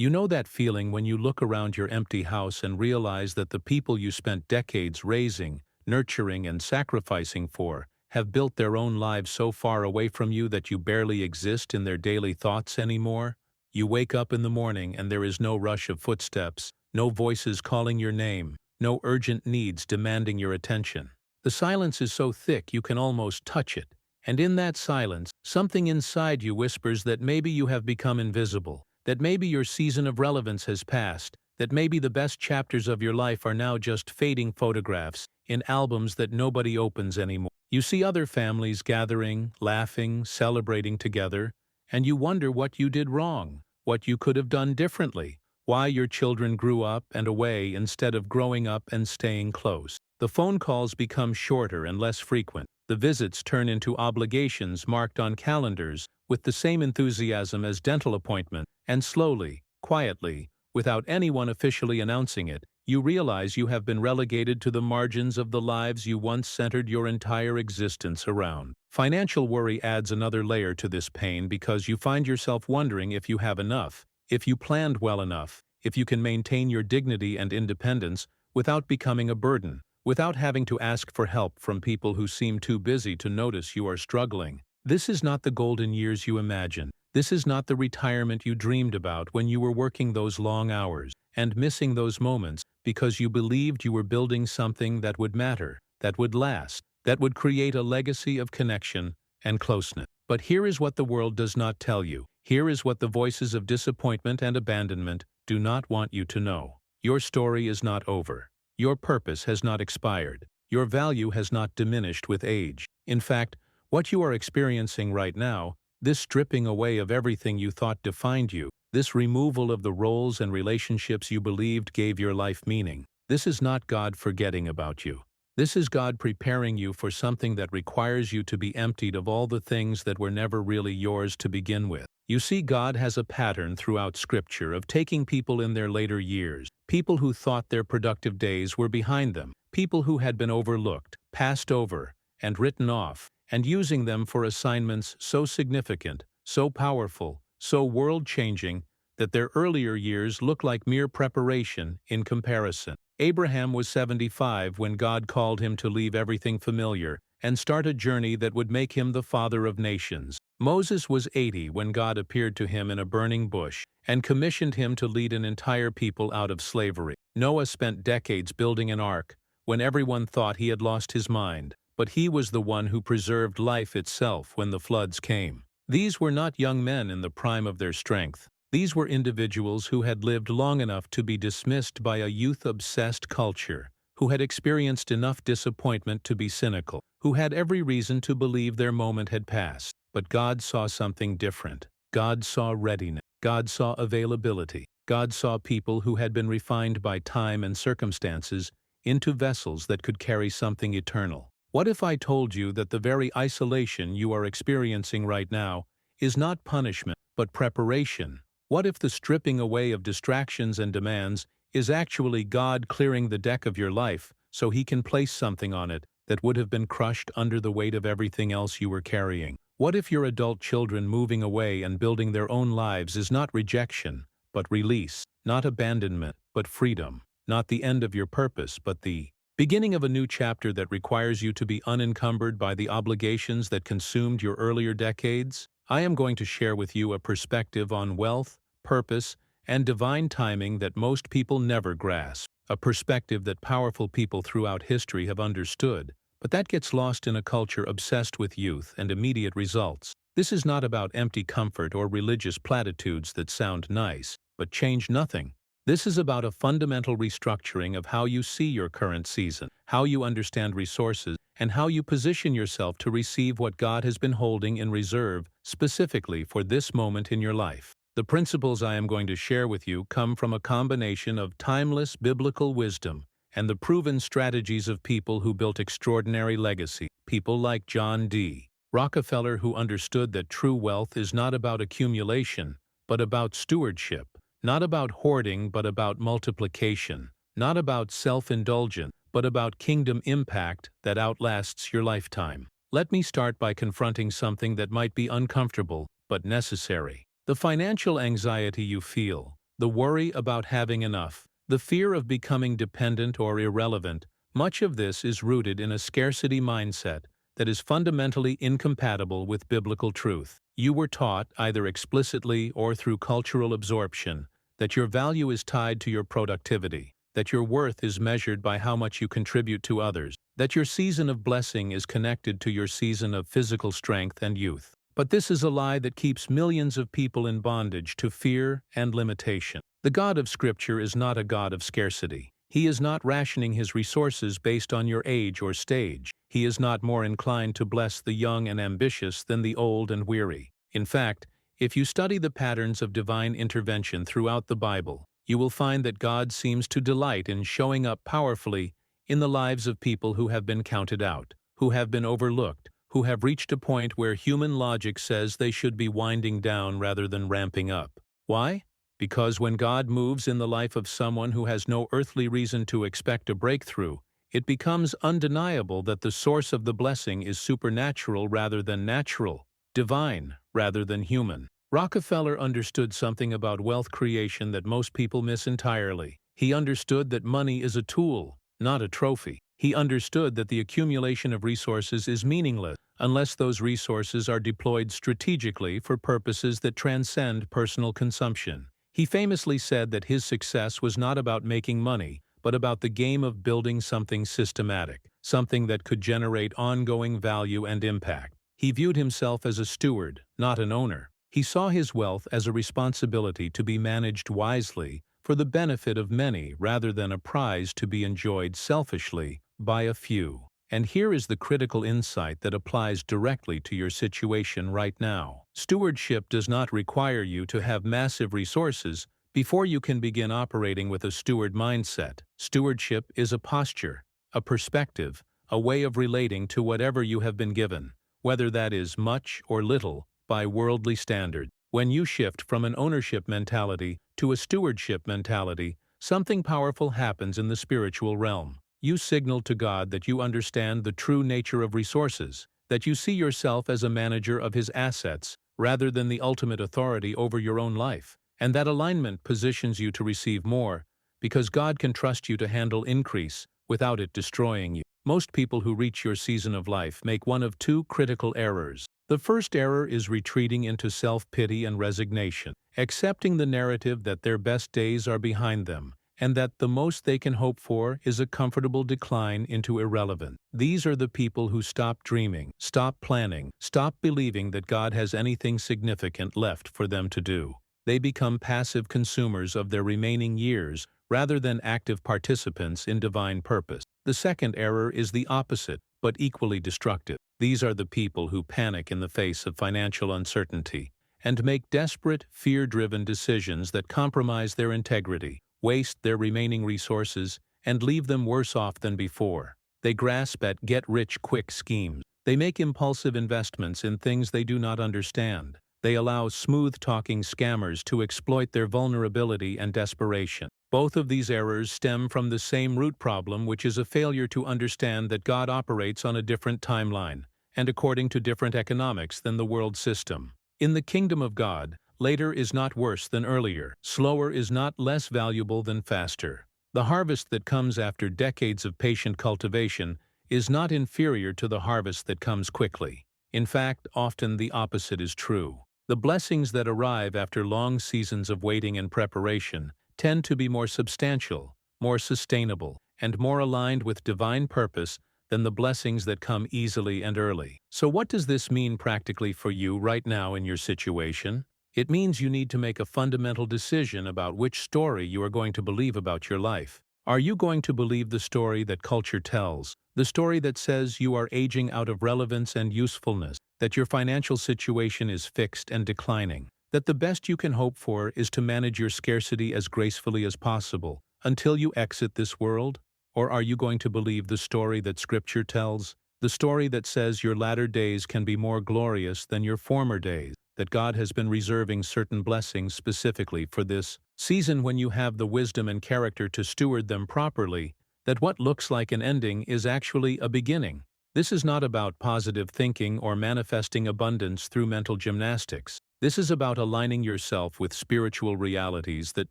You know that feeling when you look around your empty house and realize that the people you spent decades raising, nurturing, and sacrificing for have built their own lives so far away from you that you barely exist in their daily thoughts anymore? You wake up in the morning and there is no rush of footsteps, no voices calling your name, no urgent needs demanding your attention. The silence is so thick you can almost touch it, and in that silence, something inside you whispers that maybe you have become invisible, that maybe your season of relevance has passed, that maybe the best chapters of your life are now just fading photographs in albums that nobody opens anymore. You see other families gathering, laughing, celebrating together, and you wonder what you did wrong, what you could have done differently, why your children grew up and away instead of growing up and staying close. The phone calls become shorter and less frequent. The visits turn into obligations marked on calendars with the same enthusiasm as dental appointments, and slowly, quietly, without anyone officially announcing it, you realize you have been relegated to the margins of the lives you once centered your entire existence around. Financial worry adds another layer to this pain because you find yourself wondering if you have enough, if you planned well enough, if you can maintain your dignity and independence without becoming a burden, without having to ask for help from people who seem too busy to notice you are struggling. This is not the golden years you imagined. This is not the retirement you dreamed about when you were working those long hours and missing those moments because you believed you were building something that would matter, that would last, that would create a legacy of connection and closeness. But here is what the world does not tell you. Here is what the voices of disappointment and abandonment do not want you to know. Your story is not over. Your purpose has not expired. Your value has not diminished with age. In fact, what you are experiencing right now, this stripping away of everything you thought defined you, this removal of the roles and relationships you believed gave your life meaning, this is not God forgetting about you. This is God preparing you for something that requires you to be emptied of all the things that were never really yours to begin with. You see, God has a pattern throughout Scripture of taking people in their later years, people who thought their productive days were behind them, people who had been overlooked, passed over, and written off, and using them for assignments so significant, so powerful, so world-changing, that their earlier years look like mere preparation in comparison. Abraham was 75 when God called him to leave everything familiar and start a journey that would make him the father of nations. Moses was 80 when God appeared to him in a burning bush and commissioned him to lead an entire people out of slavery. Noah spent decades building an ark when everyone thought he had lost his mind, but he was the one who preserved life itself when the floods came. These were not young men in the prime of their strength. These were individuals who had lived long enough to be dismissed by a youth-obsessed culture, who had experienced enough disappointment to be cynical, who had every reason to believe their moment had passed. But God saw something different. God saw readiness. God saw availability. God saw people who had been refined by time and circumstances into vessels that could carry something eternal. What if I told you that the very isolation you are experiencing right now is not punishment, but preparation? What if the stripping away of distractions and demands is actually God clearing the deck of your life so He can place something on it that would have been crushed under the weight of everything else you were carrying? What if your adult children moving away and building their own lives is not rejection, but release, not abandonment, but freedom, not the end of your purpose, but the beginning of a new chapter that requires you to be unencumbered by the obligations that consumed your earlier decades? I am going to share with you a perspective on wealth, purpose, and divine timing that most people never grasp, a perspective that powerful people throughout history have understood, but that gets lost in a culture obsessed with youth and immediate results. This is not about empty comfort or religious platitudes that sound nice, but change nothing. This is about a fundamental restructuring of how you see your current season, how you understand resources, and how you position yourself to receive what God has been holding in reserve specifically for this moment in your life. The principles I am going to share with you come from a combination of timeless biblical wisdom and the proven strategies of people who built extraordinary legacy, people like John D. Rockefeller, who understood that true wealth is not about accumulation, but about stewardship, not about hoarding, but about multiplication, not about self-indulgence, but about kingdom impact that outlasts your lifetime. Let me start by confronting something that might be uncomfortable, but necessary. The financial anxiety you feel, the worry about having enough, the fear of becoming dependent or irrelevant. Much of this is rooted in a scarcity mindset that is fundamentally incompatible with biblical truth. You were taught, either explicitly or through cultural absorption, that your value is tied to your productivity, that your worth is measured by how much you contribute to others, that your season of blessing is connected to your season of physical strength and youth. But this is a lie that keeps millions of people in bondage to fear and limitation. The God of Scripture is not a God of scarcity. He is not rationing his resources based on your age or stage. He is not more inclined to bless the young and ambitious than the old and weary. In fact, if you study the patterns of divine intervention throughout the Bible, you will find that God seems to delight in showing up powerfully in the lives of people who have been counted out, who have been overlooked, who have reached a point where human logic says they should be winding down rather than ramping up. Why? Because when God moves in the life of someone who has no earthly reason to expect a breakthrough, it becomes undeniable that the source of the blessing is supernatural rather than natural, divine rather than human. Rockefeller understood something about wealth creation that most people miss entirely. He understood that money is a tool, not a trophy. He understood that the accumulation of resources is meaningless unless those resources are deployed strategically for purposes that transcend personal consumption. He famously said that his success was not about making money, but about the game of building something systematic, something that could generate ongoing value and impact. He viewed himself as a steward, not an owner. He saw his wealth as a responsibility to be managed wisely for the benefit of many rather than a prize to be enjoyed selfishly by a few. And here is the critical insight that applies directly to your situation right now. Stewardship does not require you to have massive resources before you can begin operating with a steward mindset. Stewardship is a posture, a perspective, a way of relating to whatever you have been given, whether that is much or little, by worldly standards. When you shift from an ownership mentality to a stewardship mentality, something powerful happens in the spiritual realm. You signal to God that you understand the true nature of resources, that you see yourself as a manager of His assets rather than the ultimate authority over your own life, and that alignment positions you to receive more, because God can trust you to handle increase without it destroying you. Most people who reach your season of life make one of two critical errors. The first error is retreating into self-pity and resignation, accepting the narrative that their best days are behind them, and that the most they can hope for is a comfortable decline into irrelevance. These are the people who stop dreaming, stop planning, stop believing that God has anything significant left for them to do. They become passive consumers of their remaining years rather than active participants in divine purpose. The second error is the opposite, but equally destructive. These are the people who panic in the face of financial uncertainty and make desperate, fear-driven decisions that compromise their integrity, waste their remaining resources, and leave them worse off than before. They grasp at get-rich-quick schemes. They make impulsive investments in things they do not understand. They allow smooth-talking scammers to exploit their vulnerability and desperation. Both of these errors stem from the same root problem, which is a failure to understand that God operates on a different timeline and according to different economics than the world system. In the kingdom of God, later is not worse than earlier. Slower is not less valuable than faster. The harvest that comes after decades of patient cultivation is not inferior to the harvest that comes quickly. In fact, often the opposite is true. The blessings that arrive after long seasons of waiting and preparation tend to be more substantial, more sustainable, and more aligned with divine purpose than the blessings that come easily and early. So what does this mean practically for you right now in your situation? It means you need to make a fundamental decision about which story you are going to believe about your life. Are you going to believe the story that culture tells, the story that says you are aging out of relevance and usefulness, that your financial situation is fixed and declining, that the best you can hope for is to manage your scarcity as gracefully as possible until you exit this world? Or are you going to believe the story that Scripture tells, the story that says your latter days can be more glorious than your former days, that God has been reserving certain blessings specifically for this season when you have the wisdom and character to steward them properly, that what looks like an ending is actually a beginning? This is not about positive thinking or manifesting abundance through mental gymnastics. This is about aligning yourself with spiritual realities that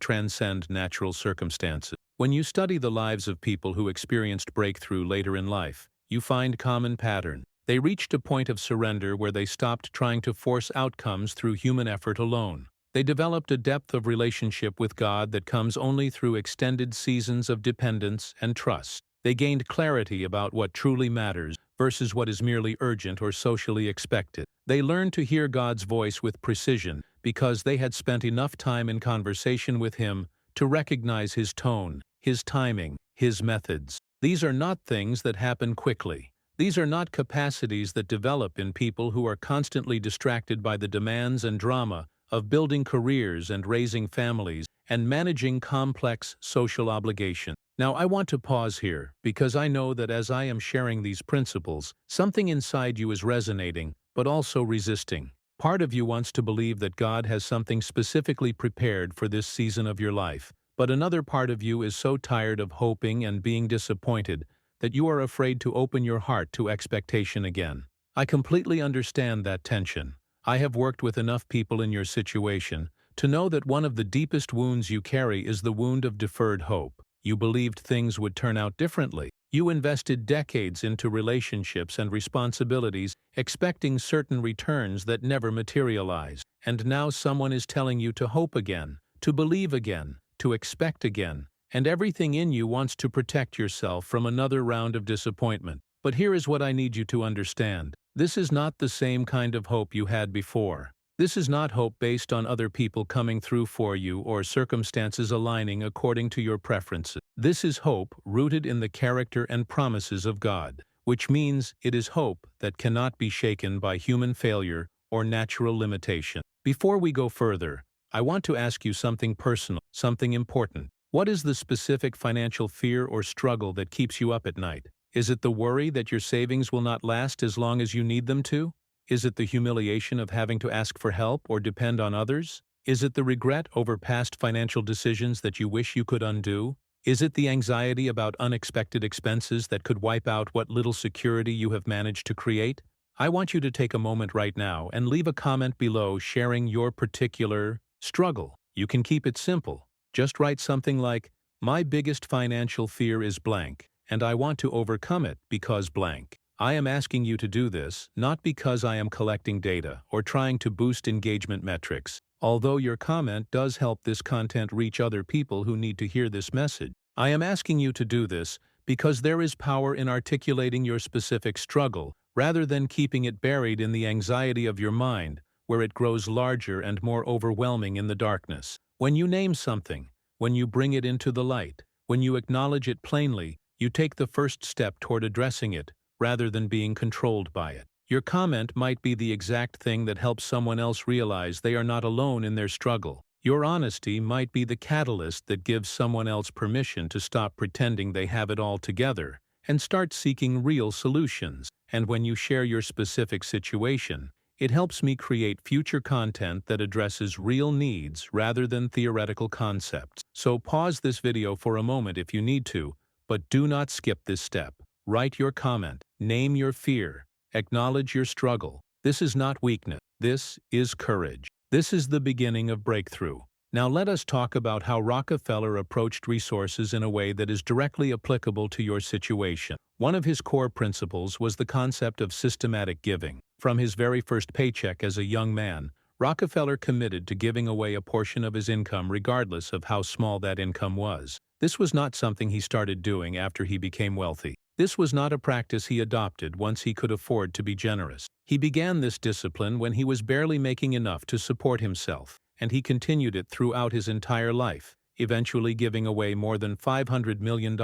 transcend natural circumstances. When you study the lives of people who experienced breakthrough later in life, you find common patterns. They reached a point of surrender where they stopped trying to force outcomes through human effort alone. They developed a depth of relationship with God that comes only through extended seasons of dependence and trust. They gained clarity about what truly matters versus what is merely urgent or socially expected. They learned to hear God's voice with precision because they had spent enough time in conversation with Him to recognize His tone, His timing, His methods. These are not things that happen quickly. These are not capacities that develop in people who are constantly distracted by the demands and drama of building careers and raising families and managing complex social obligations. Now, I want to pause here because I know that as I am sharing these principles, something inside you is resonating, but also resisting. Part of you wants to believe that God has something specifically prepared for this season of your life, but another part of you is so tired of hoping and being disappointed that you are afraid to open your heart to expectation again. I completely understand that tension. I have worked with enough people in your situation to know that one of the deepest wounds you carry is the wound of deferred hope. You believed things would turn out differently. You invested decades into relationships and responsibilities, expecting certain returns that never materialized. And now someone is telling you to hope again, to believe again, to expect again, and everything in you wants to protect yourself from another round of disappointment. But here is what I need you to understand. This is not the same kind of hope you had before. This is not hope based on other people coming through for you or circumstances aligning according to your preferences. This is hope rooted in the character and promises of God, which means it is hope that cannot be shaken by human failure or natural limitation. Before we go further, I want to ask you something personal, something important. What is the specific financial fear or struggle that keeps you up at night? Is it the worry that your savings will not last as long as you need them to? Is it the humiliation of having to ask for help or depend on others? Is it the regret over past financial decisions that you wish you could undo? Is it the anxiety about unexpected expenses that could wipe out what little security you have managed to create? I want you to take a moment right now and leave a comment below sharing your particular struggle. You can keep it simple. Just write something like, "My biggest financial fear is blank, and I want to overcome it because blank." I am asking you to do this, not because I am collecting data or trying to boost engagement metrics, although your comment does help this content reach other people who need to hear this message. I am asking you to do this because there is power in articulating your specific struggle, rather than keeping it buried in the anxiety of your mind, where it grows larger and more overwhelming in the darkness. When you name something, when you bring it into the light, when you acknowledge it plainly, you take the first step toward addressing it, rather than being controlled by it. Your comment might be the exact thing that helps someone else realize they are not alone in their struggle. Your honesty might be the catalyst that gives someone else permission to stop pretending they have it all together and start seeking real solutions. And when you share your specific situation, it helps me create future content that addresses real needs rather than theoretical concepts. So pause this video for a moment if you need to, but do not skip this step. Write your comment, name your fear, acknowledge your struggle. This is not weakness. This is courage. This is the beginning of breakthrough. Now let us talk about how Rockefeller approached resources in a way that is directly applicable to your situation. One of his core principles was the concept of systematic giving. From his very first paycheck as a young man, Rockefeller committed to giving away a portion of his income regardless of how small that income was. This was not something he started doing after he became wealthy. This was not a practice he adopted once he could afford to be generous. He began this discipline when he was barely making enough to support himself, and he continued it throughout his entire life, eventually giving away more than $500 million,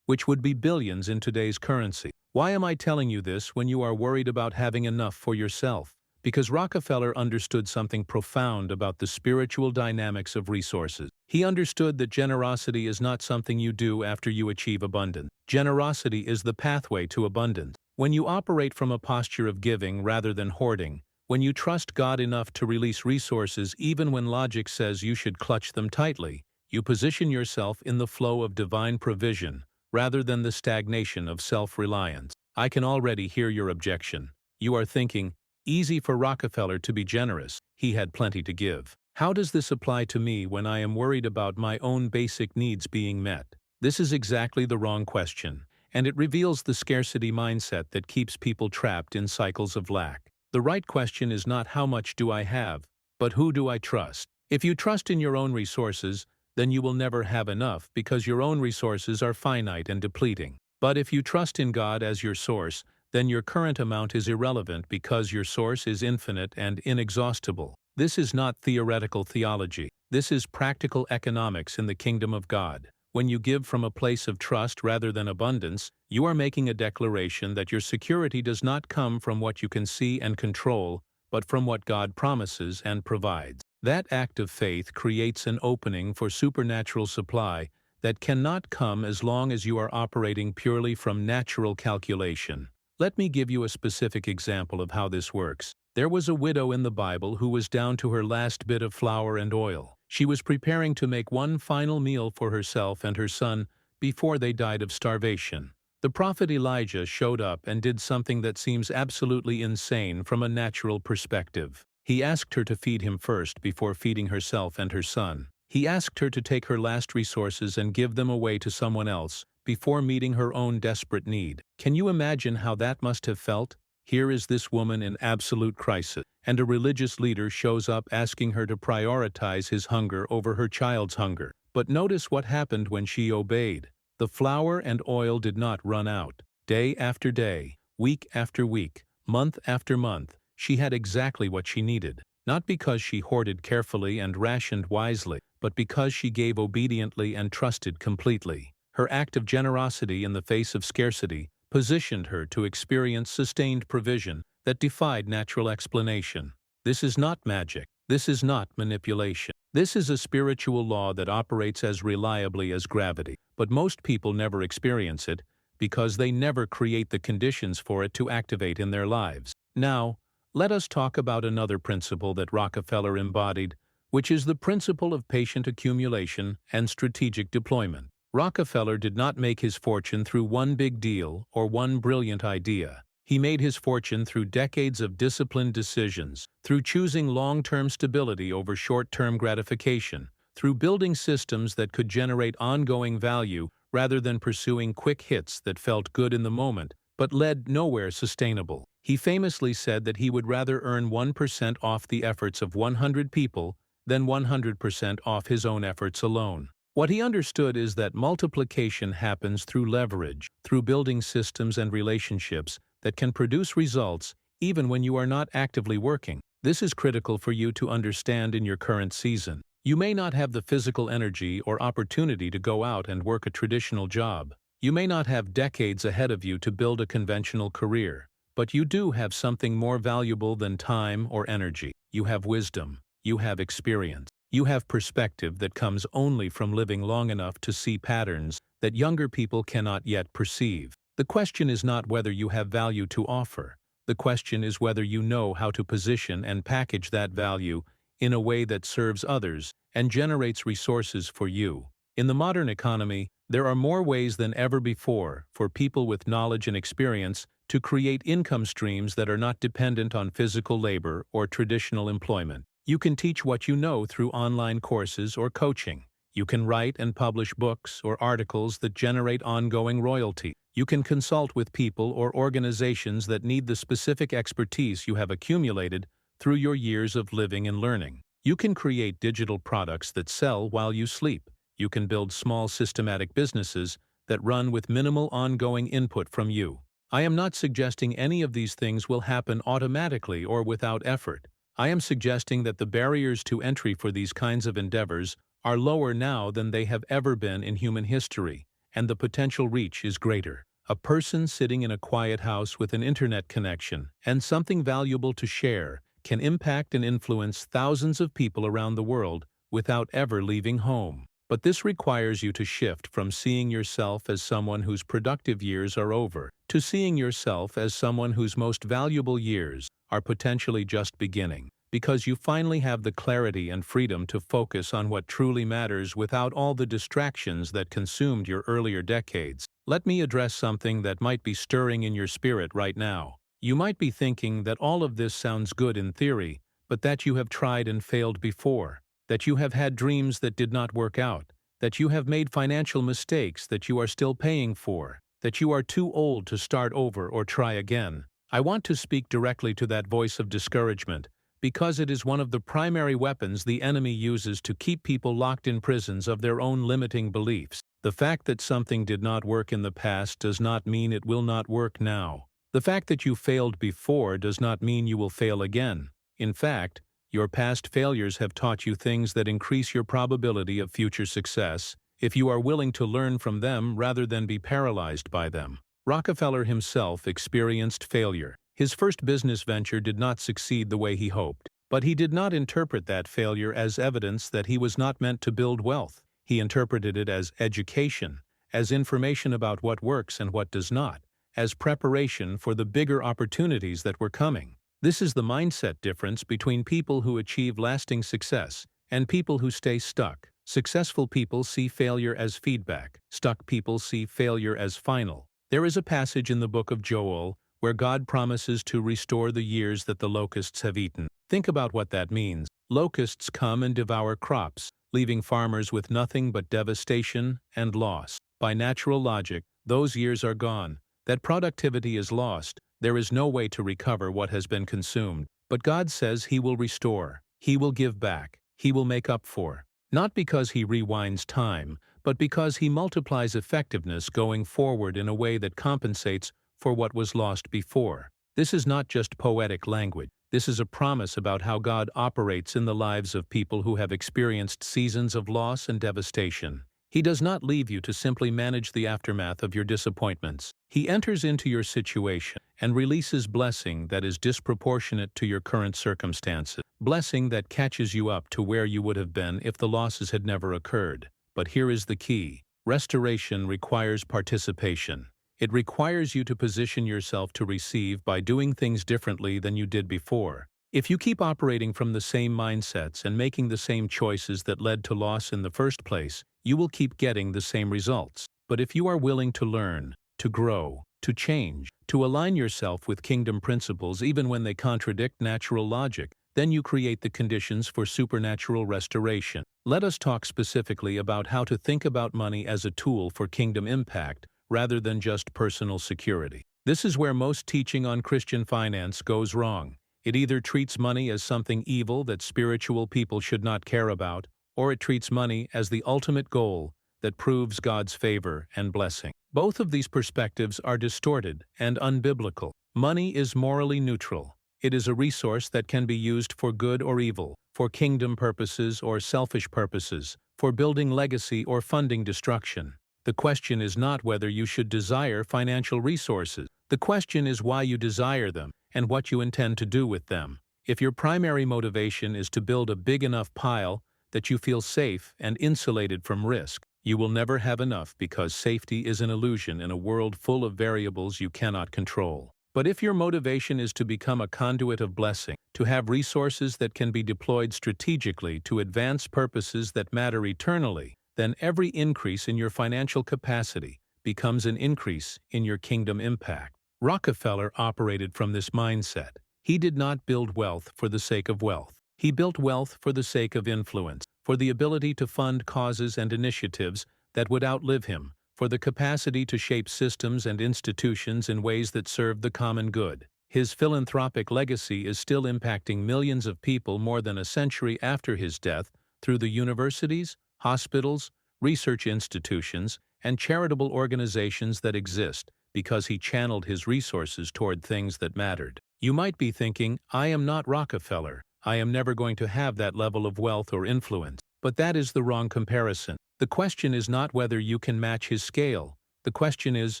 which would be billions in today's currency. Why am I telling you this when you are worried about having enough for yourself? Because Rockefeller understood something profound about the spiritual dynamics of resources. He understood that generosity is not something you do after you achieve abundance. Generosity is the pathway to abundance. When you operate from a posture of giving rather than hoarding, when you trust God enough to release resources even when logic says you should clutch them tightly, you position yourself in the flow of divine provision rather than the stagnation of self-reliance. I can already hear your objection. You are thinking, Easy for Rockefeller to be generous. He had plenty to give. How does this apply to me when I am worried about my own basic needs being met? This is exactly the wrong question, and it reveals the scarcity mindset that keeps people trapped in cycles of lack. The right question is not how much do I have, but who do I trust? If you trust in your own resources, then you will never have enough because your own resources are finite and depleting. But if you trust in God as your source, then your current amount is irrelevant because your source is infinite and inexhaustible. This is not theoretical theology. This is practical economics in the kingdom of God. When you give from a place of trust rather than abundance, you are making a declaration that your security does not come from what you can see and control, but from what God promises and provides. That act of faith creates an opening for supernatural supply that cannot come as long as you are operating purely from natural calculation. Let me give you a specific example of how this works. There was a widow in the Bible who was down to her last bit of flour and oil. She was preparing to make one final meal for herself and her son before they died of starvation. The prophet Elijah showed up and did something that seems absolutely insane from a natural perspective. He asked her to feed him first before feeding herself and her son. He asked her to take her last resources and give them away to someone else before meeting her own desperate need. Can you imagine how that must have felt? Here is this woman in absolute crisis, and a religious leader shows up asking her to prioritize his hunger over her child's hunger. But notice what happened when she obeyed. The flour and oil did not run out. Day after day, week after week, month after month, she had exactly what she needed. Not because she hoarded carefully and rationed wisely, but because she gave obediently and trusted completely. Her act of generosity in the face of scarcity positioned her to experience sustained provision that defied natural explanation. This is not magic. This is not manipulation. This is a spiritual law that operates as reliably as gravity. But most people never experience it because they never create the conditions for it to activate in their lives. Now, let us talk about another principle that Rockefeller embodied, which is the principle of patient accumulation and strategic deployment. Rockefeller did not make his fortune through one big deal or one brilliant idea. He made his fortune through decades of disciplined decisions, through choosing long-term stability over short-term gratification, through building systems that could generate ongoing value rather than pursuing quick hits that felt good in the moment but led nowhere sustainable. He famously said that he would rather earn 1% off the efforts of 100 people than 100% off his own efforts alone. What he understood is that multiplication happens through leverage, through building systems and relationships that can produce results even when you are not actively working. This is critical for you to understand in your current season. You may not have the physical energy or opportunity to go out and work a traditional job. You may not have decades ahead of you to build a conventional career, but you do have something more valuable than time or energy. You have wisdom. You have experience. You have perspective that comes only from living long enough to see patterns that younger people cannot yet perceive. The question is not whether you have value to offer. The question is whether you know how to position and package that value in a way that serves others and generates resources for you. In the modern economy, there are more ways than ever before for people with knowledge and experience to create income streams that are not dependent on physical labor or traditional employment. You can teach what you know through online courses or coaching. You can write and publish books or articles that generate ongoing royalty. You can consult with people or organizations that need the specific expertise you have accumulated through your years of living and learning. You can create digital products that sell while you sleep. You can build small systematic businesses that run with minimal ongoing input from you. I am not suggesting any of these things will happen automatically or without effort. I am suggesting that the barriers to entry for these kinds of endeavors are lower now than they have ever been in human history, and the potential reach is greater. A person sitting in a quiet house with an internet connection and something valuable to share can impact and influence thousands of people around the world without ever leaving home. But this requires you to shift from seeing yourself as someone whose productive years are over to seeing yourself as someone whose most valuable years are potentially just beginning, because you finally have the clarity and freedom to focus on what truly matters without all the distractions that consumed your earlier decades. Let me address something that might be stirring in your spirit right now. You might be thinking that all of this sounds good in theory, but that you have tried and failed before, that you have had dreams that did not work out, that you have made financial mistakes that you are still paying for, that you are too old to start over or try again. I want to speak directly to that voice of discouragement, because it is one of the primary weapons the enemy uses to keep people locked in prisons of their own limiting beliefs. The fact that something did not work in the past does not mean it will not work now. The fact that you failed before does not mean you will fail again. In fact, your past failures have taught you things that increase your probability of future success if you are willing to learn from them rather than be paralyzed by them. Rockefeller himself experienced failure. His first business venture did not succeed the way he hoped, but he did not interpret that failure as evidence that he was not meant to build wealth. He interpreted it as education, as information about what works and what does not, as preparation for the bigger opportunities that were coming. This is the mindset difference between people who achieve lasting success and people who stay stuck. Successful people see failure as feedback. Stuck people see failure as final. There is a passage in the book of Joel where God promises to restore the years that the locusts have eaten. Think about what that means. Locusts come and devour crops, leaving farmers with nothing but devastation and loss. By natural logic, those years are gone. That productivity is lost. There is no way to recover what has been consumed. But God says He will restore. He will give back. He will make up for. Not because He rewinds time, but because He multiplies effectiveness going forward in a way that compensates for what was lost before. This is not just poetic language. This is a promise about how God operates in the lives of people who have experienced seasons of loss and devastation. He does not leave you to simply manage the aftermath of your disappointments. He enters into your situation and releases blessing that is disproportionate to your current circumstances. Blessing that catches you up to where you would have been if the losses had never occurred. But here is the key. Restoration requires participation. It requires you to position yourself to receive by doing things differently than you did before. If you keep operating from the same mindsets and making the same choices that led to loss in the first place, you will keep getting the same results. But if you are willing to learn, to grow, to change, to align yourself with kingdom principles even when they contradict natural logic, then you create the conditions for supernatural restoration. Let us talk specifically about how to think about money as a tool for kingdom impact, rather than just personal security. This is where most teaching on Christian finance goes wrong. It either treats money as something evil that spiritual people should not care about, or it treats money as the ultimate goal that proves God's favor and blessing. Both of these perspectives are distorted and unbiblical. Money is morally neutral. It is a resource that can be used for good or evil, for kingdom purposes or selfish purposes, for building legacy or funding destruction. The question is not whether you should desire financial resources. The question is why you desire them and what you intend to do with them. If your primary motivation is to build a big enough pile that you feel safe and insulated from risk, you will never have enough because safety is an illusion in a world full of variables you cannot control. But if your motivation is to become a conduit of blessing, to have resources that can be deployed strategically to advance purposes that matter eternally, then every increase in your financial capacity becomes an increase in your kingdom impact. Rockefeller operated from this mindset. He did not build wealth for the sake of wealth. He built wealth for the sake of influence, for the ability to fund causes and initiatives that would outlive him, for the capacity to shape systems and institutions in ways that serve the common good. His philanthropic legacy is still impacting millions of people more than a century after his death through the universities, hospitals, research institutions, and charitable organizations that exist because he channeled his resources toward things that mattered. You might be thinking, I am not Rockefeller. I am never going to have that level of wealth or influence. But that is the wrong comparison. The question is not whether you can match his scale. The question is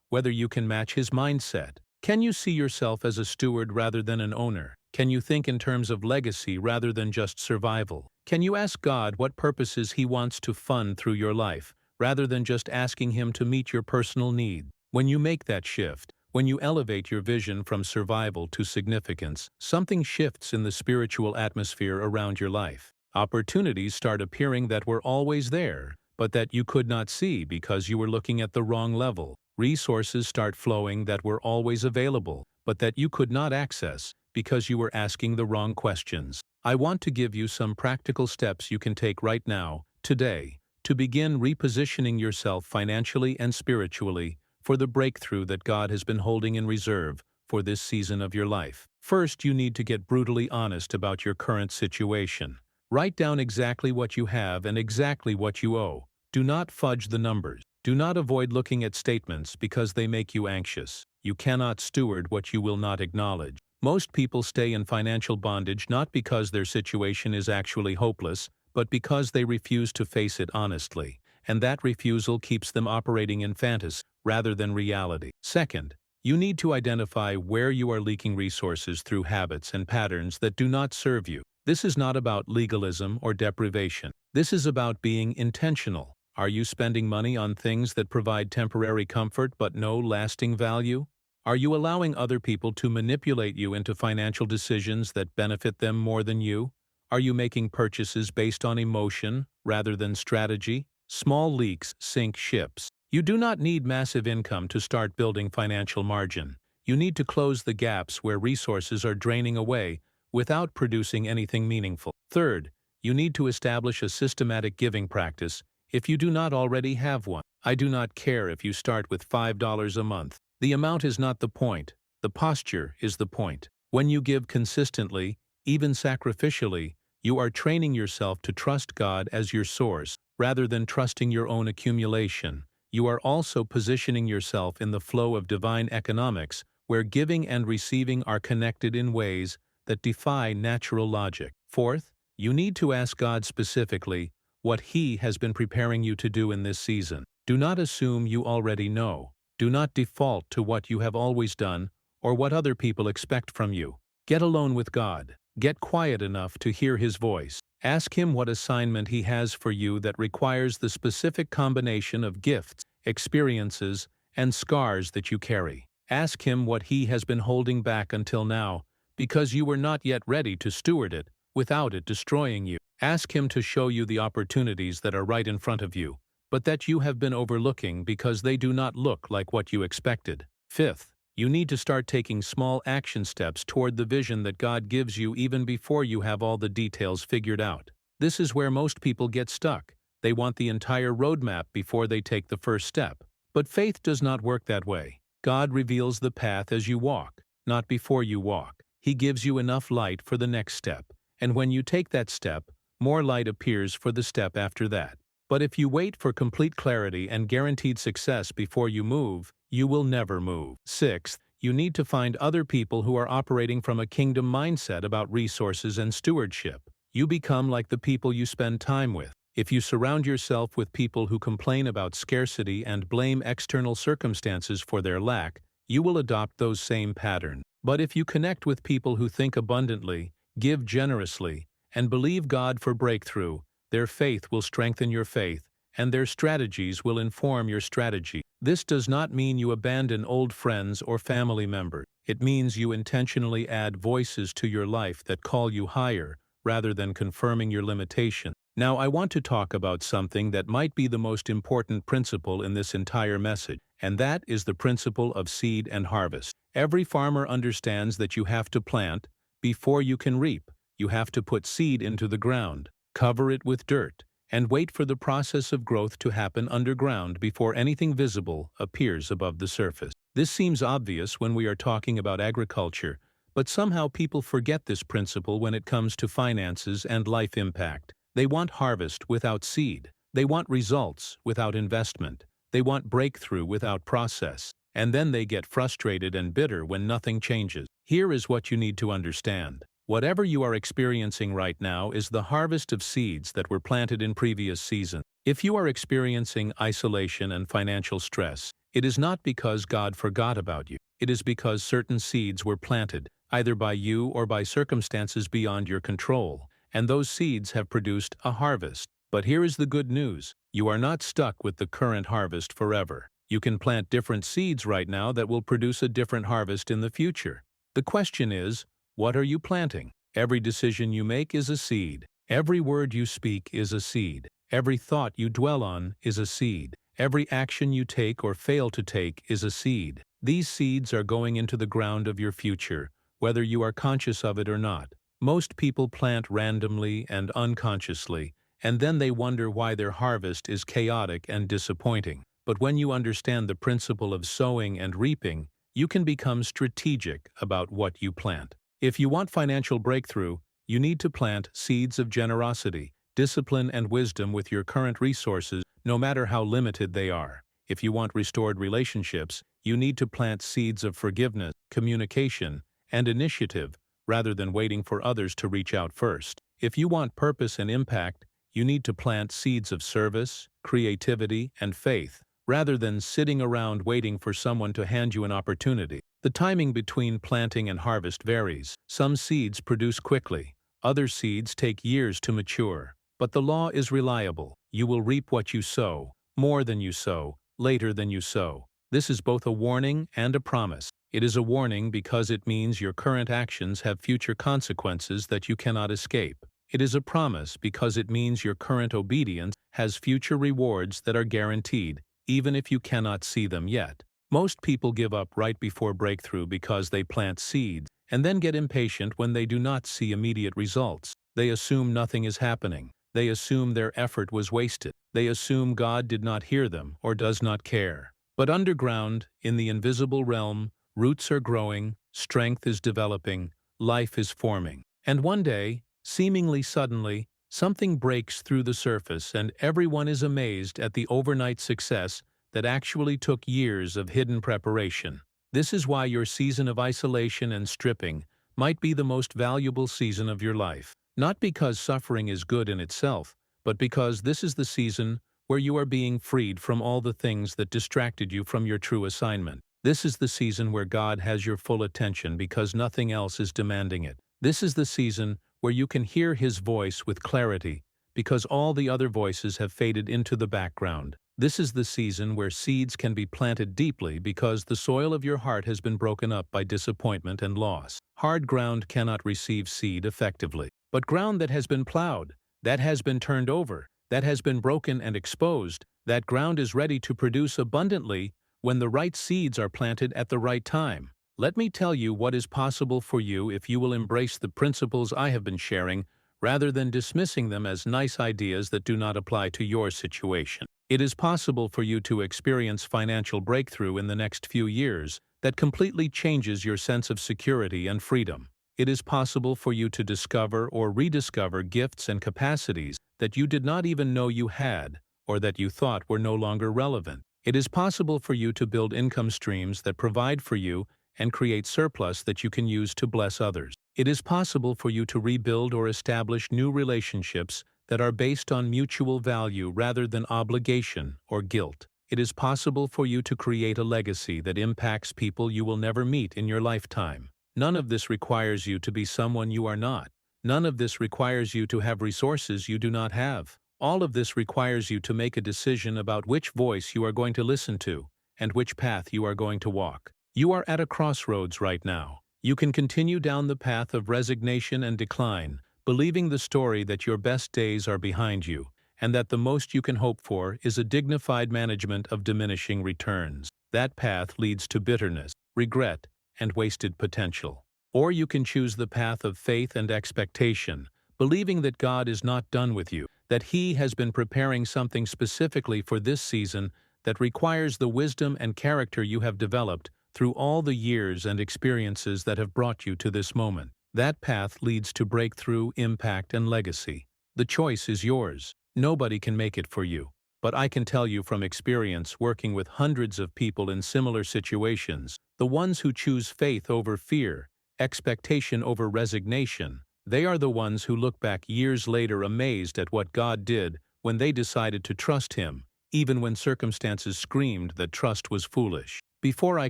whether you can match his mindset. Can you see yourself as a steward rather than an owner? Can you think in terms of legacy rather than just survival? Can you ask God what purposes He wants to fund through your life, rather than just asking Him to meet your personal need? When you make that shift, when you elevate your vision from survival to significance, something shifts in the spiritual atmosphere around your life. Opportunities start appearing that were always there, but that you could not see because you were looking at the wrong level. Resources start flowing that were always available, but that you could not access because you were asking the wrong questions. I want to give you some practical steps you can take right now, today, to begin repositioning yourself financially and spiritually for the breakthrough that God has been holding in reserve for this season of your life. First, you need to get brutally honest about your current situation. Write down exactly what you have and exactly what you owe. Do not fudge the numbers. Do not avoid looking at statements because they make you anxious. You cannot steward what you will not acknowledge. Most people stay in financial bondage not because their situation is actually hopeless, but because they refuse to face it honestly, and that refusal keeps them operating in fantasy rather than reality. Second, you need to identify where you are leaking resources through habits and patterns that do not serve you. This is not about legalism or deprivation. This is about being intentional. Are you spending money on things that provide temporary comfort but no lasting value? Are you allowing other people to manipulate you into financial decisions that benefit them more than you? Are you making purchases based on emotion rather than strategy? Small leaks sink ships. You do not need massive income to start building financial margin. You need to close the gaps where resources are draining away without producing anything meaningful. Third, you need to establish a systematic giving practice if you do not already have one. I do not care if you start with $5 a month. The amount is not the point. The posture is the point. When you give consistently, even sacrificially, you are training yourself to trust God as your source, rather than trusting your own accumulation. You are also positioning yourself in the flow of divine economics, where giving and receiving are connected in ways that defy natural logic. Fourth, you need to ask God specifically what He has been preparing you to do in this season. Do not assume you already know. Do not default to what you have always done or what other people expect from you. Get alone with God. Get quiet enough to hear His voice. Ask Him what assignment He has for you that requires the specific combination of gifts, experiences, and scars that you carry. Ask Him what He has been holding back until now, because you were not yet ready to steward it without it destroying you. Ask Him to show you the opportunities that are right in front of you, but that you have been overlooking because they do not look like what you expected. Fifth, you need to start taking small action steps toward the vision that God gives you even before you have all the details figured out. This is where most people get stuck. They want the entire roadmap before they take the first step. But faith does not work that way. God reveals the path as you walk, not before you walk. He gives you enough light for the next step, and when you take that step, more light appears for the step after that. But if you wait for complete clarity and guaranteed success before you move, you will never move. Sixth, you need to find other people who are operating from a kingdom mindset about resources and stewardship. You become like the people you spend time with. If you surround yourself with people who complain about scarcity and blame external circumstances for their lack, you will adopt those same patterns. But if you connect with people who think abundantly, give generously, and believe God for breakthrough, their faith will strengthen your faith, and their strategies will inform your strategy. This does not mean you abandon old friends or family members. It means you intentionally add voices to your life that call you higher, rather than confirming your limitation. Now I want to talk about something that might be the most important principle in this entire message, and that is the principle of seed and harvest. Every farmer understands that you have to plant before you can reap. You have to put seed into the ground, cover it with dirt, and wait for the process of growth to happen underground before anything visible appears above the surface. This seems obvious when we are talking about agriculture, but somehow people forget this principle when it comes to finances and life impact. They want harvest without seed. They want results without investment. They want breakthrough without process. And then they get frustrated and bitter when nothing changes. Here is what you need to understand. Whatever you are experiencing right now is the harvest of seeds that were planted in previous seasons. If you are experiencing isolation and financial stress, it is not because God forgot about you. It is because certain seeds were planted, either by you or by circumstances beyond your control, and those seeds have produced a harvest. But here is the good news. You are not stuck with the current harvest forever. You can plant different seeds right now that will produce a different harvest in the future. The question is, what are you planting? Every decision you make is a seed. Every word you speak is a seed. Every thought you dwell on is a seed. Every action you take or fail to take is a seed. These seeds are going into the ground of your future, whether you are conscious of it or not. Most people plant randomly and unconsciously, and then they wonder why their harvest is chaotic and disappointing. But when you understand the principle of sowing and reaping, you can become strategic about what you plant. If you want financial breakthrough, you need to plant seeds of generosity, discipline, and wisdom with your current resources, no matter how limited they are. If you want restored relationships, you need to plant seeds of forgiveness, communication, and initiative, rather than waiting for others to reach out first. If you want purpose and impact, you need to plant seeds of service, creativity, and faith, rather than sitting around waiting for someone to hand you an opportunity. The timing between planting and harvest varies. Some seeds produce quickly. Other seeds take years to mature. But the law is reliable. You will reap what you sow, more than you sow, later than you sow. This is both a warning and a promise. It is a warning because it means your current actions have future consequences that you cannot escape. It is a promise because it means your current obedience has future rewards that are guaranteed, even if you cannot see them yet. Most people give up right before breakthrough because they plant seeds and then get impatient when they do not see immediate results. They assume nothing is happening. They assume their effort was wasted. They assume God did not hear them or does not care. But underground, in the invisible realm, roots are growing, strength is developing, life is forming. And one day, seemingly suddenly, something breaks through the surface and everyone is amazed at the overnight success that actually took years of hidden preparation. This is why your season of isolation and stripping might be the most valuable season of your life. Not because suffering is good in itself, but because this is the season where you are being freed from all the things that distracted you from your true assignment. This is the season where God has your full attention because nothing else is demanding it. This is the season where you can hear His voice with clarity because all the other voices have faded into the background. This is the season where seeds can be planted deeply because the soil of your heart has been broken up by disappointment and loss. Hard ground cannot receive seed effectively. But ground that has been plowed, that has been turned over, that has been broken and exposed, that ground is ready to produce abundantly when the right seeds are planted at the right time. Let me tell you what is possible for you if you will embrace the principles I have been sharing rather than dismissing them as nice ideas that do not apply to your situation. It is possible for you to experience financial breakthrough in the next few years that completely changes your sense of security and freedom. It is possible for you to discover or rediscover gifts and capacities that you did not even know you had or that you thought were no longer relevant. It is possible for you to build income streams that provide for you and create surplus that you can use to bless others. It is possible for you to rebuild or establish new relationships that are based on mutual value rather than obligation or guilt. It is possible for you to create a legacy that impacts people you will never meet in your lifetime. None of this requires you to be someone you are not. None of this requires you to have resources you do not have. All of this requires you to make a decision about which voice you are going to listen to and which path you are going to walk. You are at a crossroads right now. You can continue down the path of resignation and decline, believing the story that your best days are behind you, and that the most you can hope for is a dignified management of diminishing returns. That path leads to bitterness, regret, and wasted potential. Or you can choose the path of faith and expectation, believing that God is not done with you, that He has been preparing something specifically for this season that requires the wisdom and character you have developed through all the years and experiences that have brought you to this moment. That path leads to breakthrough, impact, and legacy. The choice is yours. Nobody can make it for you. But I can tell you from experience working with hundreds of people in similar situations, the ones who choose faith over fear, expectation over resignation, they are the ones who look back years later amazed at what God did when they decided to trust Him, even when circumstances screamed that trust was foolish. Before I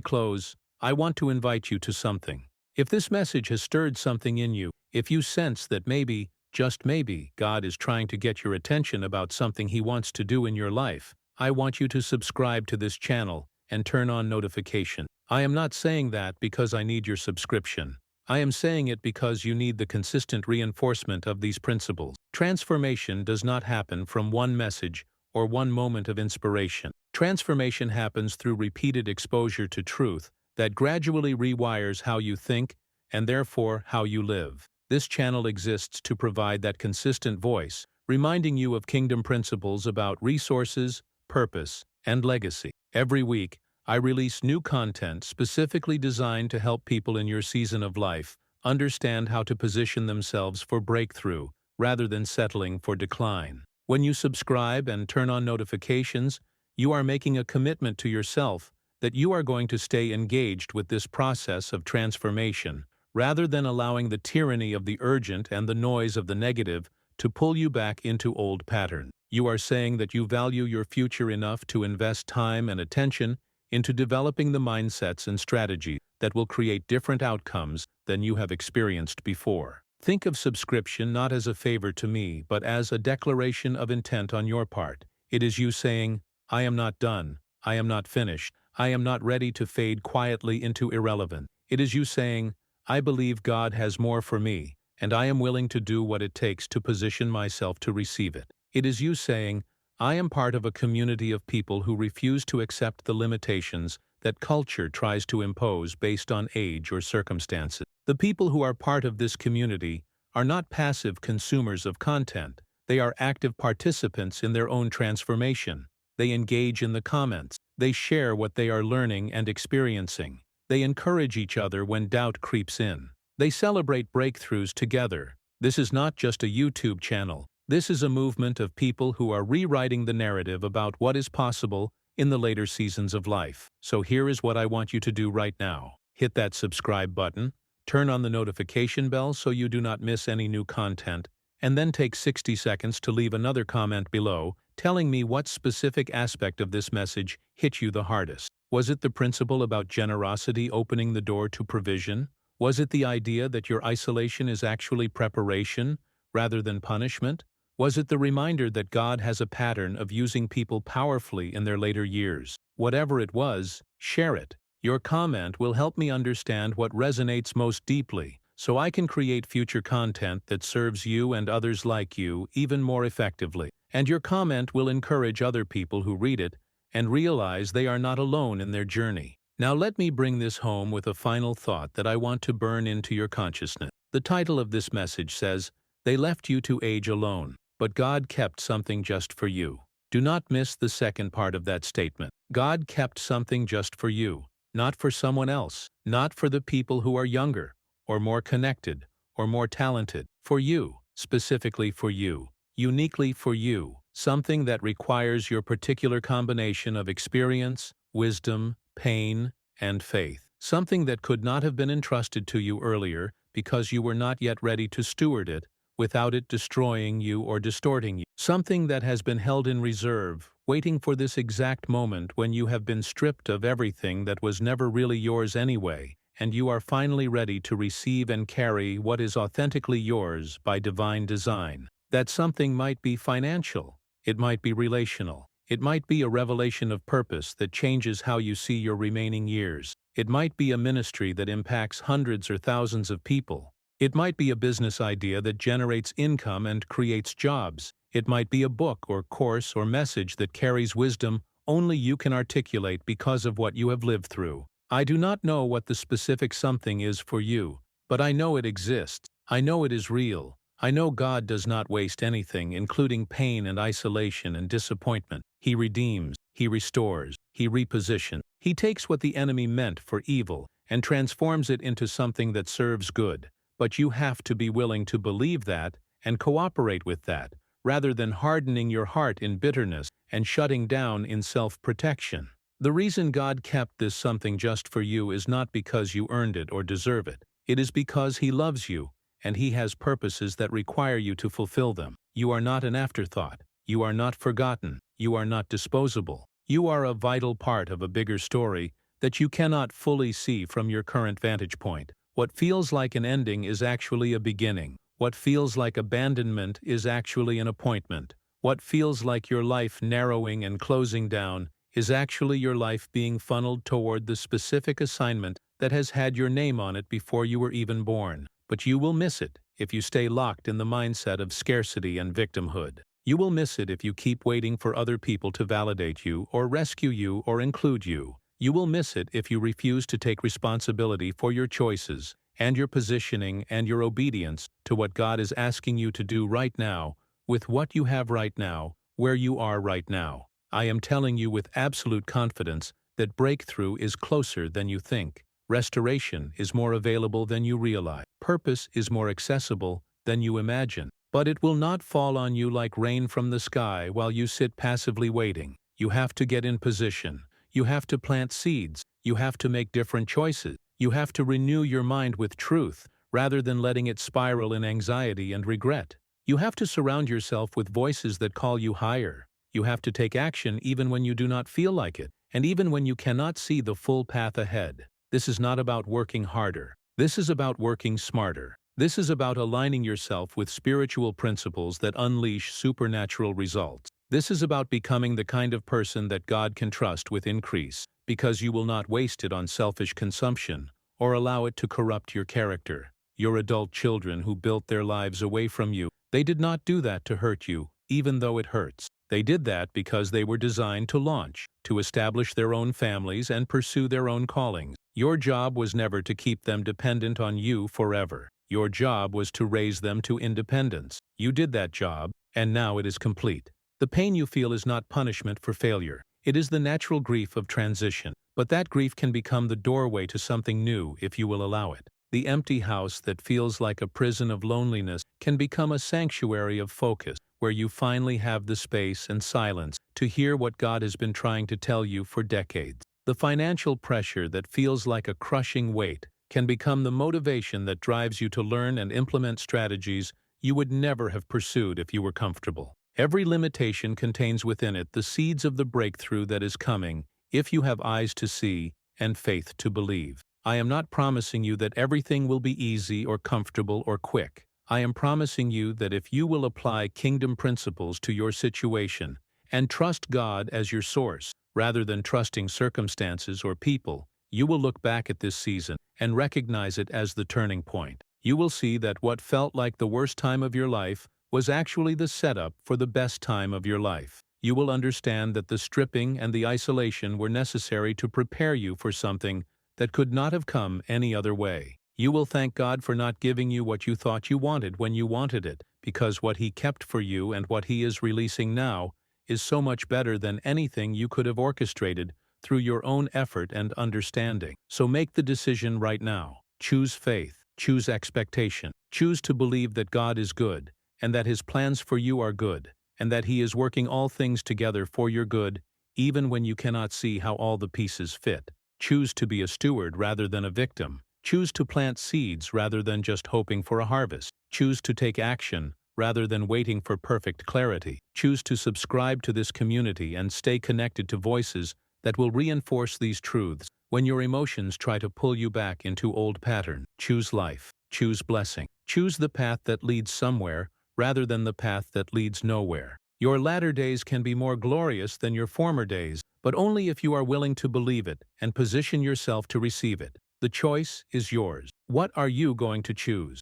close, I want to invite you to something. If this message has stirred something in you, if you sense that maybe, just maybe, God is trying to get your attention about something He wants to do in your life, I want you to subscribe to this channel and turn on notifications. I am not saying that because I need your subscription. I am saying it because you need the consistent reinforcement of these principles. Transformation does not happen from one message or one moment of inspiration. Transformation happens through repeated exposure to truth that gradually rewires how you think and therefore how you live. This channel exists to provide that consistent voice, reminding you of kingdom principles about resources, purpose, and legacy. Every week, I release new content specifically designed to help people in your season of life understand how to position themselves for breakthrough rather than settling for decline. When you subscribe and turn on notifications, you are making a commitment to yourself that you are going to stay engaged with this process of transformation, rather than allowing the tyranny of the urgent and the noise of the negative to pull you back into old patterns. You are saying that you value your future enough to invest time and attention into developing the mindsets and strategies that will create different outcomes than you have experienced before. Think of subscription not as a favor to me, but as a declaration of intent on your part. It is you saying, I am not done, I am not finished, I am not ready to fade quietly into irrelevance. It is you saying, I believe God has more for me, and I am willing to do what it takes to position myself to receive it. It is you saying, I am part of a community of people who refuse to accept the limitations that culture tries to impose based on age or circumstances. The people who are part of this community are not passive consumers of content. They are active participants in their own transformation. They engage in the comments. They share what they are learning and experiencing. They encourage each other when doubt creeps in. They celebrate breakthroughs together. This is not just a YouTube channel. This is a movement of people who are rewriting the narrative about what is possible in the later seasons of life. So here is what I want you to do right now. Hit that subscribe button, turn on the notification bell so you do not miss any new content, and then take 60 seconds to leave another comment below telling me what specific aspect of this message hit you the hardest. Was it the principle about generosity opening the door to provision? Was it the idea that your isolation is actually preparation rather than punishment? Was it the reminder that God has a pattern of using people powerfully in their later years? Whatever it was, share it. Your comment will help me understand what resonates most deeply, so I can create future content that serves you and others like you even more effectively. And your comment will encourage other people who read it and realize they are not alone in their journey. Now let me bring this home with a final thought that I want to burn into your consciousness. The title of this message says, They left you to age alone, but God kept something just for you. Do not miss the second part of that statement. God kept something just for you, not for someone else, not for the people who are younger, or more connected, or more talented. For you, specifically for you, uniquely for you, something that requires your particular combination of experience, wisdom, pain, and faith. Something that could not have been entrusted to you earlier because you were not yet ready to steward it without it destroying you or distorting you. Something that has been held in reserve, waiting for this exact moment when you have been stripped of everything that was never really yours anyway, and you are finally ready to receive and carry what is authentically yours by divine design. That something might be financial, it might be relational, it might be a revelation of purpose that changes how you see your remaining years. It might be a ministry that impacts hundreds or thousands of people. It might be a business idea that generates income and creates jobs. It might be a book or course or message that carries wisdom only you can articulate because of what you have lived through. I do not know what the specific something is for you, but I know it exists. I know it is real. I know God does not waste anything, including pain and isolation and disappointment. He redeems, He restores, He repositions. He takes what the enemy meant for evil and transforms it into something that serves good. But you have to be willing to believe that and cooperate with that, rather than hardening your heart in bitterness and shutting down in self-protection. The reason God kept this something just for you is not because you earned it or deserve it. It is because He loves you, and He has purposes that require you to fulfill them. You are not an afterthought. You are not forgotten. You are not disposable. You are a vital part of a bigger story that you cannot fully see from your current vantage point. What feels like an ending is actually a beginning. What feels like abandonment is actually an appointment. What feels like your life narrowing and closing down is actually your life being funneled toward the specific assignment that has had your name on it before you were even born. But you will miss it if you stay locked in the mindset of scarcity and victimhood. You will miss it if you keep waiting for other people to validate you or rescue you or include you. You will miss it if you refuse to take responsibility for your choices and your positioning and your obedience to what God is asking you to do right now, with what you have right now, where you are right now. I am telling you with absolute confidence that breakthrough is closer than you think. Restoration is more available than you realize. Purpose is more accessible than you imagine. But it will not fall on you like rain from the sky while you sit passively waiting. You have to get in position. You have to plant seeds. You have to make different choices. You have to renew your mind with truth, rather than letting it spiral in anxiety and regret. You have to surround yourself with voices that call you higher. You have to take action even when you do not feel like it, and even when you cannot see the full path ahead. This is not about working harder. This is about working smarter. This is about aligning yourself with spiritual principles that unleash supernatural results. This is about becoming the kind of person that God can trust with increase, because you will not waste it on selfish consumption or allow it to corrupt your character. Your adult children who built their lives away from you, they did not do that to hurt you, even though it hurts. They did that because they were designed to launch, to establish their own families and pursue their own callings. Your job was never to keep them dependent on you forever. Your job was to raise them to independence. You did that job, and now it is complete. The pain you feel is not punishment for failure. It is the natural grief of transition. But that grief can become the doorway to something new if you will allow it. The empty house that feels like a prison of loneliness can become a sanctuary of focus, where you finally have the space and silence to hear what God has been trying to tell you for decades. The financial pressure that feels like a crushing weight can become the motivation that drives you to learn and implement strategies you would never have pursued if you were comfortable. Every limitation contains within it the seeds of the breakthrough that is coming, if you have eyes to see and faith to believe. I am not promising you that everything will be easy or comfortable or quick. I am promising you that if you will apply kingdom principles to your situation and trust God as your source, rather than trusting circumstances or people, you will look back at this season and recognize it as the turning point. You will see that what felt like the worst time of your life was actually the setup for the best time of your life. You will understand that the stripping and the isolation were necessary to prepare you for something that could not have come any other way. You will thank God for not giving you what you thought you wanted when you wanted it, because what He kept for you and what He is releasing now is so much better than anything you could have orchestrated through your own effort and understanding. So make the decision right now. Choose faith. Choose expectation. Choose to believe that God is good, and that His plans for you are good, and that He is working all things together for your good, even when you cannot see how all the pieces fit. Choose to be a steward rather than a victim. Choose to plant seeds rather than just hoping for a harvest. Choose to take action rather than waiting for perfect clarity. Choose to subscribe to this community and stay connected to voices that will reinforce these truths when your emotions try to pull you back into old patterns. Choose life. Choose blessing. Choose the path that leads somewhere rather than the path that leads nowhere. Your latter days can be more glorious than your former days, but only if you are willing to believe it and position yourself to receive it. The choice is yours. What are you going to choose?